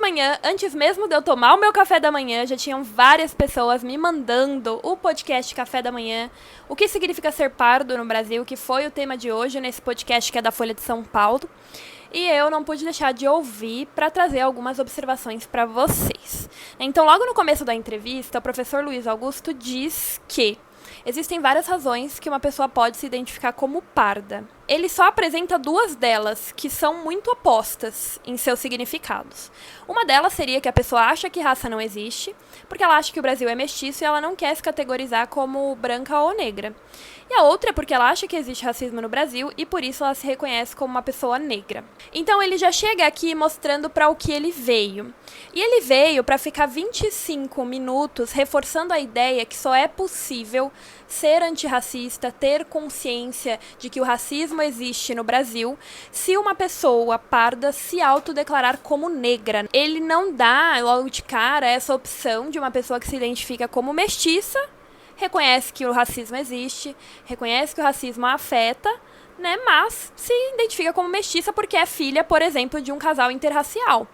manhã, antes mesmo de eu tomar o meu café da manhã, já tinham várias pessoas me mandando o podcast Café da Manhã, o que significa ser pardo no Brasil, que foi o tema de hoje nesse podcast que é da Folha de São Paulo. E eu não pude deixar de ouvir para trazer algumas observações para vocês. Então, logo no começo da entrevista, o professor Luiz Augusto diz que existem várias razões que uma pessoa pode se identificar como parda. Ele só apresenta duas delas, que são muito opostas em seus significados. Uma delas seria que a pessoa acha que raça não existe, porque ela acha que o Brasil é mestiço e ela não quer se categorizar como branca ou negra. E a outra é porque ela acha que existe racismo no Brasil e por isso ela se reconhece como uma pessoa negra. Então ele já chega aqui mostrando para o que ele veio. E ele veio para ficar 25 minutos reforçando a ideia que só é possível ser antirracista, ter consciência de que o racismo existe no Brasil, se uma pessoa parda se autodeclarar como negra. Ele não dá logo de cara essa opção de uma pessoa que se identifica como mestiça, reconhece que o racismo existe, reconhece que o racismo a afeta, né, mas se identifica como mestiça porque é filha, por exemplo, de um casal interracial,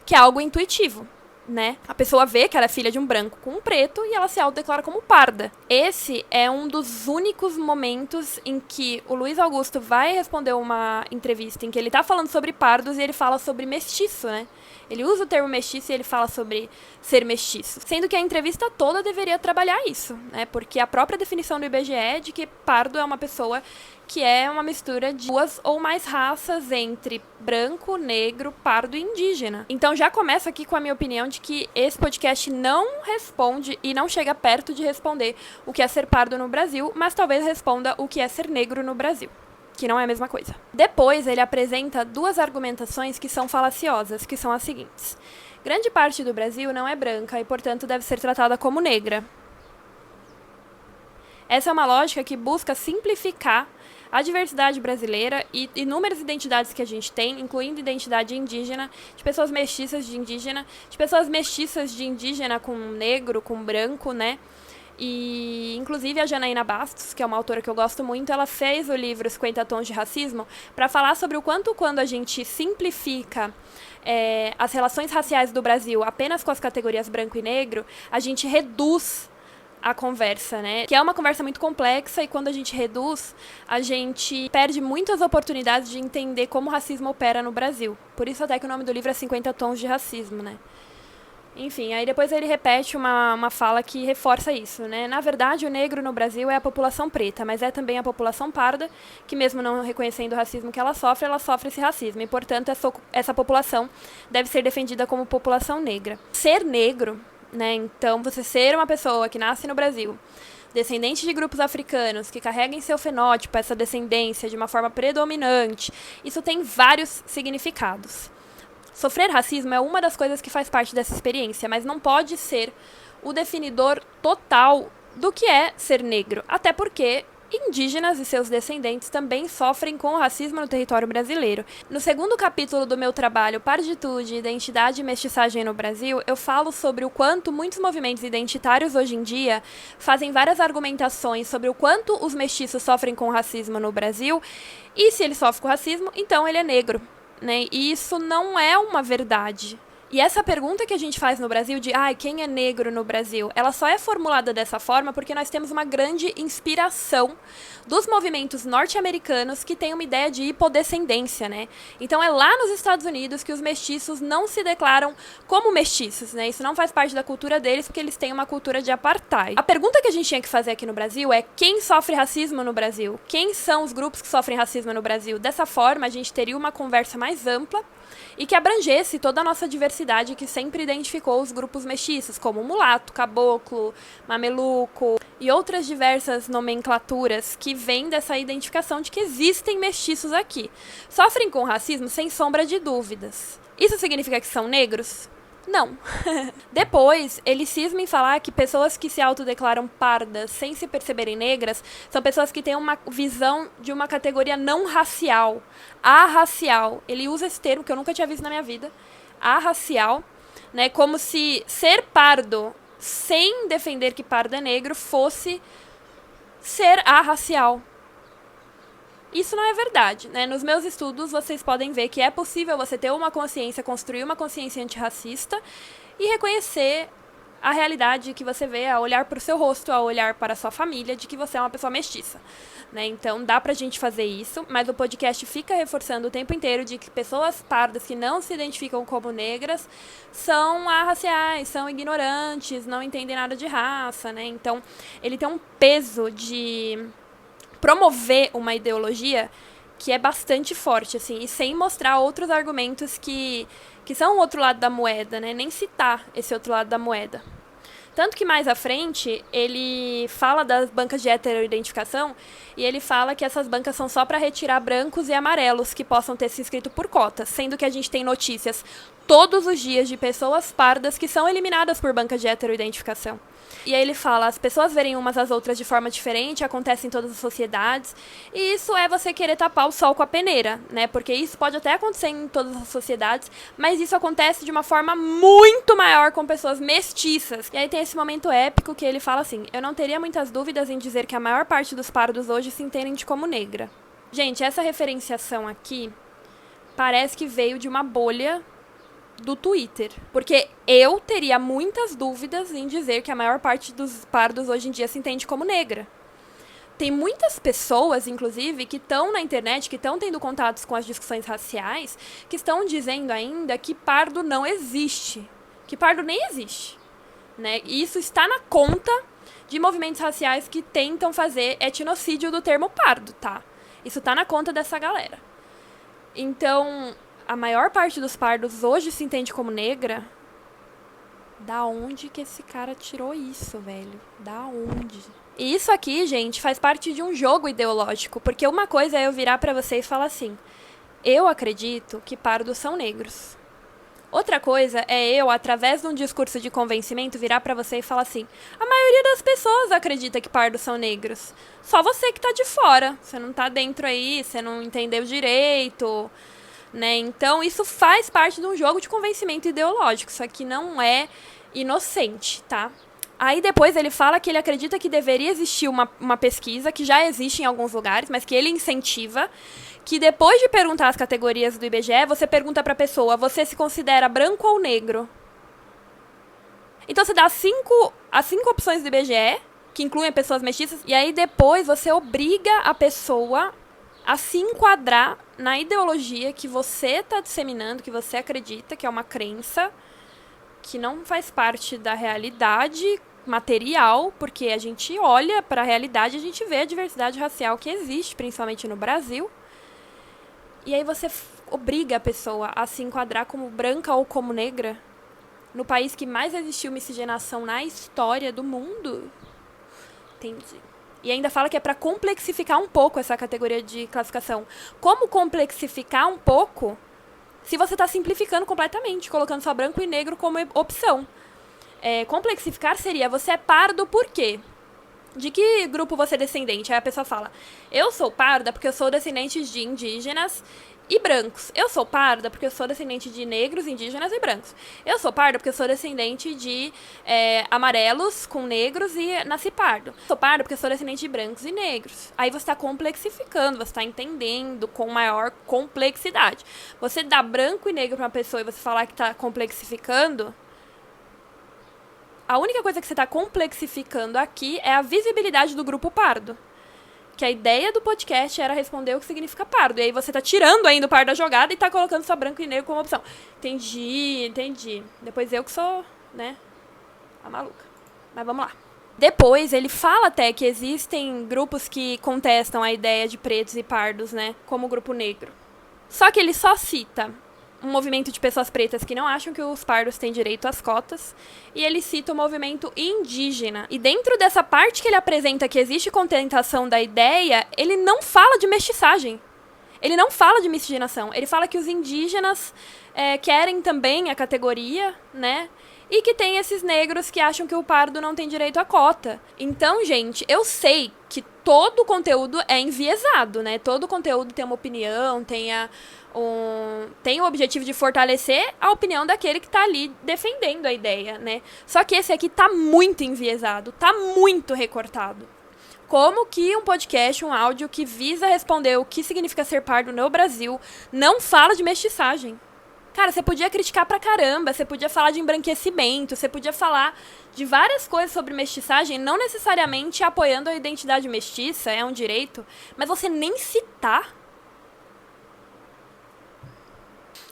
que é algo intuitivo, né? A pessoa vê que ela é filha de um branco com um preto e ela se autodeclara como parda. Esse é um dos únicos momentos em que o Luiz Augusto vai responder uma entrevista em que ele tá falando sobre pardos e ele fala sobre mestiço, né? Ele usa o termo mestiço e ele fala sobre ser mestiço. Sendo que a entrevista toda deveria trabalhar isso, né? Porque a própria definição do IBGE é de que pardo é uma pessoa que é uma mistura de duas ou mais raças entre branco, negro, pardo e indígena. Então já começa aqui com a minha opinião de que esse podcast não responde e não chega perto de responder o que é ser pardo no Brasil, mas talvez responda o que é ser negro no Brasil, que não é a mesma coisa. Depois, ele apresenta duas argumentações que são falaciosas, que são as seguintes. Grande parte do Brasil não é branca e, portanto, deve ser tratada como negra. Essa é uma lógica que busca simplificar a diversidade brasileira e inúmeras identidades que a gente tem, incluindo identidade indígena, de pessoas mestiças de indígena com negro, com branco, né? E, inclusive, a Janaína Bastos, que é uma autora que eu gosto muito, ela fez o livro 50 Tons de Racismo para falar sobre o quanto, quando a gente simplifica as relações raciais do Brasil apenas com as categorias branco e negro, a gente reduz a conversa, né? Que é uma conversa muito complexa e quando a gente reduz, a gente perde muitas oportunidades de entender como o racismo opera no Brasil. Por isso até que o nome do livro é 50 Tons de Racismo, né? Enfim, aí depois ele repete uma fala que reforça isso, né? Na verdade, o negro no Brasil é a população preta, mas é também a população parda, que mesmo não reconhecendo o racismo que ela sofre esse racismo. E, portanto, essa população deve ser defendida como população negra. Ser negro, né? Então, você ser uma pessoa que nasce no Brasil, descendente de grupos africanos, que carrega em seu fenótipo essa descendência de uma forma predominante, isso tem vários significados. Sofrer racismo é uma das coisas que faz parte dessa experiência, mas não pode ser o definidor total do que é ser negro, até porque indígenas e seus descendentes também sofrem com o racismo no território brasileiro. No segundo capítulo do meu trabalho Parditude, Identidade e Mestiçagem no Brasil, eu falo sobre o quanto muitos movimentos identitários hoje em dia fazem várias argumentações sobre o quanto os mestiços sofrem com o racismo no Brasil, e se ele sofre com racismo, então ele é negro, né? E isso não é uma verdade. E essa pergunta que a gente faz no Brasil de quem é negro no Brasil, ela só é formulada dessa forma porque nós temos uma grande inspiração dos movimentos norte-americanos que têm uma ideia de hipodescendência, né? Então é lá nos Estados Unidos que os mestiços não se declaram como mestiços, né? Isso não faz parte da cultura deles porque eles têm uma cultura de apartheid. A pergunta que a gente tinha que fazer aqui no Brasil é quem sofre racismo no Brasil? Quem são os grupos que sofrem racismo no Brasil? Dessa forma, a gente teria uma conversa mais ampla e que abrangesse toda a nossa diversidade que sempre identificou os grupos mestiços, como mulato, caboclo, mameluco e outras diversas nomenclaturas que vêm dessa identificação de que existem mestiços aqui. Sofrem com racismo sem sombra de dúvidas. Isso significa que são negros? Não. Depois, ele cisma em falar que pessoas que se autodeclaram pardas sem se perceberem negras são pessoas que têm uma visão de uma categoria não racial, arracial. Ele usa esse termo que eu nunca tinha visto na minha vida, arracial, né? Como se ser pardo sem defender que pardo é negro fosse ser arracial. Isso não é verdade, né? Nos meus estudos, vocês podem ver que é possível você ter uma consciência, construir uma consciência antirracista e reconhecer a realidade que você vê ao olhar para o seu rosto, ao olhar para a sua família, de que você é uma pessoa mestiça. Né? Então, dá pra gente fazer isso, mas o podcast fica reforçando o tempo inteiro de que pessoas pardas que não se identificam como negras são arraciais, são ignorantes, não entendem nada de raça, né? Então, ele tem um peso de promover uma ideologia que é bastante forte, assim, e sem mostrar outros argumentos que são o outro lado da moeda, né? Nem citar esse outro lado da moeda. Tanto que mais à frente, ele fala das bancas de heteroidentificação e ele fala que essas bancas são só para retirar brancos e amarelos que possam ter se inscrito por cotas, sendo que a gente tem notícias todos os dias de pessoas pardas que são eliminadas por bancas de heteroidentificação. E aí ele fala, as pessoas verem umas às outras de forma diferente, acontece em todas as sociedades, e isso é você querer tapar o sol com a peneira, né? Porque isso pode até acontecer em todas as sociedades, mas isso acontece de uma forma muito maior com pessoas mestiças. E aí tem esse momento épico que ele fala assim, eu não teria muitas dúvidas em dizer que a maior parte dos pardos hoje se entende como negra. Gente, essa referenciação aqui parece que veio de uma bolha do Twitter, porque eu teria muitas dúvidas em dizer que a maior parte dos pardos hoje em dia se entende como negra. Tem muitas pessoas, inclusive, que estão na internet, que estão tendo contatos com as discussões raciais, que estão dizendo ainda que pardo não existe, que pardo nem existe, né? E isso está na conta de movimentos raciais que tentam fazer etnocídio do termo pardo, tá? Isso tá na conta dessa galera. Então, a maior parte dos pardos hoje se entende como negra. Da onde que esse cara tirou isso, velho? Da onde? E isso aqui, gente, faz parte de um jogo ideológico. Porque uma coisa é eu virar pra você e falar assim, eu acredito que pardos são negros. Outra coisa é eu, através de um discurso de convencimento, virar pra você e falar assim, a maioria das pessoas acredita que pardos são negros. Só você que tá de fora. Você não tá dentro aí, você não entendeu direito, né? Então, isso faz parte de um jogo de convencimento ideológico. Isso aqui não é inocente, tá? Aí depois ele fala que ele acredita que deveria existir uma pesquisa, que já existe em alguns lugares, mas que ele incentiva, que depois de perguntar as categorias do IBGE, você pergunta pra pessoa, você se considera branco ou negro? Então você dá as cinco opções do IBGE, que incluem pessoas mestiças, e aí depois você obriga a pessoa a se enquadrar na ideologia que você está disseminando, que você acredita, que é uma crença, que não faz parte da realidade material, porque a gente olha para a realidade e a gente vê a diversidade racial que existe, principalmente no Brasil. E aí você obriga a pessoa a se enquadrar como branca ou como negra no país que mais existiu miscigenação na história do mundo. Entendi. E ainda fala que é para complexificar um pouco essa categoria de classificação. Como complexificar um pouco se você está simplificando completamente, colocando só branco e negro como opção? Complexificar seria, você é pardo por quê? De que grupo você é descendente? Aí a pessoa fala, eu sou parda porque eu sou descendente de indígenas e brancos. Eu sou parda porque eu sou descendente de negros, indígenas e brancos. Eu sou parda porque eu sou descendente de amarelos com negros e nasci pardo. Eu sou parda porque eu sou descendente de brancos e negros. Aí você está complexificando, você está entendendo com maior complexidade. Você dá branco e negro para uma pessoa e você falar que está complexificando, a única coisa que você está complexificando aqui é a visibilidade do grupo pardo. Que a ideia do podcast era responder o que significa pardo. E aí você tá tirando ainda o pardo da jogada e tá colocando só branco e negro como opção. Entendi. Depois eu que sou, né, a maluca. Mas vamos lá. Depois ele fala até que existem grupos que contestam a ideia de pretos e pardos, né, como o grupo negro. Só que ele só cita um movimento de pessoas pretas que não acham que os pardos têm direito às cotas, e ele cita o movimento indígena. E dentro dessa parte que ele apresenta que existe contestação da ideia, ele não fala de mestiçagem. Ele não fala de miscigenação. Ele fala que os indígenas querem também a categoria, né? E que tem esses negros que acham que o pardo não tem direito à cota. Então, gente, eu sei que todo o conteúdo é enviesado, né? Todo o conteúdo tem uma opinião, tem o objetivo de fortalecer a opinião daquele que está ali defendendo a ideia, né? Só que esse aqui tá muito enviesado, tá muito recortado. Como que um podcast, um áudio que visa responder o que significa ser pardo no Brasil, não fala de mestiçagem? Cara, você podia criticar pra caramba, você podia falar de embranquecimento, você podia falar de várias coisas sobre mestiçagem, não necessariamente apoiando a identidade mestiça, é um direito, mas você nem citar.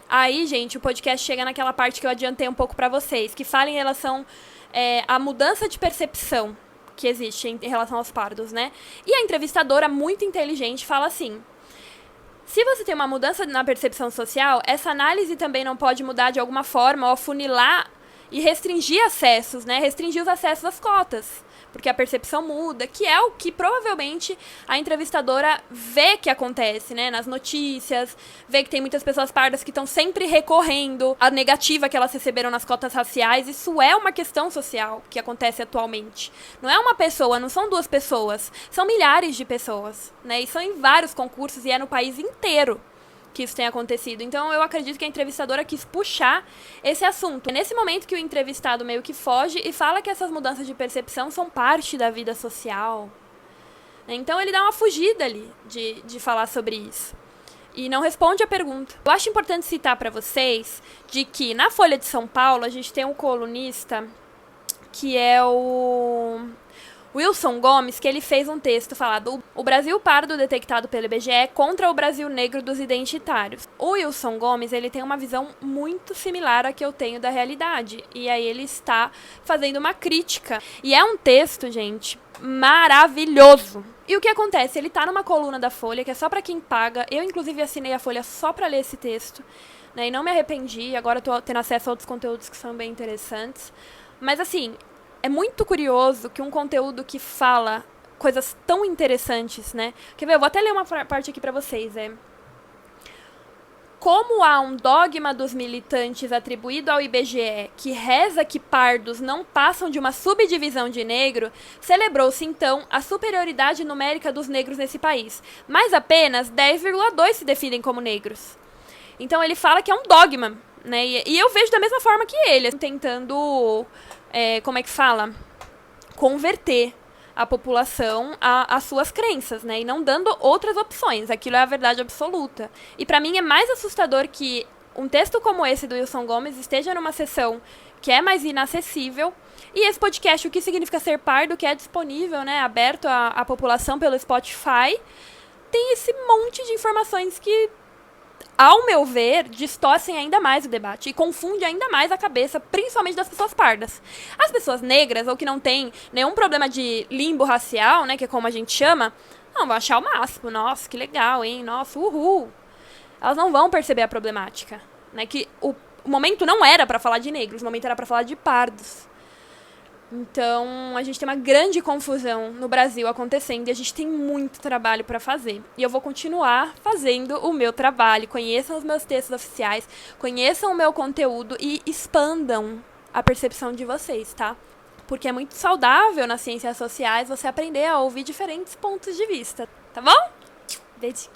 Aí, gente, o podcast chega naquela parte que eu adiantei um pouco pra vocês, que fala em relação à mudança de percepção que existe em relação aos pardos, né? E a entrevistadora, muito inteligente, fala assim: se você tem uma mudança na percepção social, essa análise também não pode mudar de alguma forma ou afunilar e restringir acessos, né? Restringir os acessos às cotas, porque a percepção muda, que é o que provavelmente a entrevistadora vê que acontece, né? Nas notícias, vê que tem muitas pessoas pardas que estão sempre recorrendo à negativa que elas receberam nas cotas raciais. Isso é uma questão social que acontece atualmente. Não é uma pessoa, não são duas pessoas, são milhares de pessoas, né? E são em vários concursos e é no país inteiro que isso tem acontecido. Então, eu acredito que a entrevistadora quis puxar esse assunto. É nesse momento que o entrevistado meio que foge e fala que essas mudanças de percepção são parte da vida social. Então, ele dá uma fugida ali de falar sobre isso. E não responde a pergunta. Eu acho importante citar para vocês de que na Folha de São Paulo a gente tem um colunista que é o Wilson Gomes, que ele fez um texto falado o Brasil pardo detectado pelo IBGE contra o Brasil negro dos identitários. O Wilson Gomes, ele tem uma visão muito similar à que eu tenho da realidade. E aí ele está fazendo uma crítica. E é um texto, gente, maravilhoso. E o que acontece? Ele tá numa coluna da Folha, que é só pra quem paga. Eu, inclusive, assinei a Folha só pra ler esse texto, né? E não me arrependi. Agora eu tô tendo acesso a outros conteúdos que são bem interessantes. Mas, assim, é muito curioso que um conteúdo que fala coisas tão interessantes, né? Quer ver? Eu vou até ler uma parte aqui pra vocês. Como há um dogma dos militantes atribuído ao IBGE que reza que pardos não passam de uma subdivisão de negro, celebrou-se então a superioridade numérica dos negros nesse país, mas apenas 10,2 se definem como negros. Então ele fala que é um dogma, né? E eu vejo da mesma forma que ele, tentando, como é que fala? Converter a população às suas crenças, né? E não dando outras opções. Aquilo é a verdade absoluta. E pra mim é mais assustador que um texto como esse do Wilson Gomes esteja numa seção que é mais inacessível. E esse podcast, O que Significa Ser Pardo, que é disponível, né, aberto à população pelo Spotify, tem esse monte de informações que, ao meu ver, distorcem ainda mais o debate e confunde ainda mais a cabeça, principalmente das pessoas pardas. As pessoas negras, ou que não têm nenhum problema de limbo racial, né, que é como a gente chama, não, vão achar o máximo. Nossa, que legal, hein? Nossa, uhul. Elas não vão perceber a problemática, né, que o momento não era pra falar de negros, o momento era pra falar de pardos. Então, a gente tem uma grande confusão no Brasil acontecendo e a gente tem muito trabalho para fazer. E eu vou continuar fazendo o meu trabalho. Conheçam os meus textos oficiais, conheçam o meu conteúdo e expandam a percepção de vocês, tá? Porque é muito saudável nas ciências sociais você aprender a ouvir diferentes pontos de vista, tá bom? Beijo.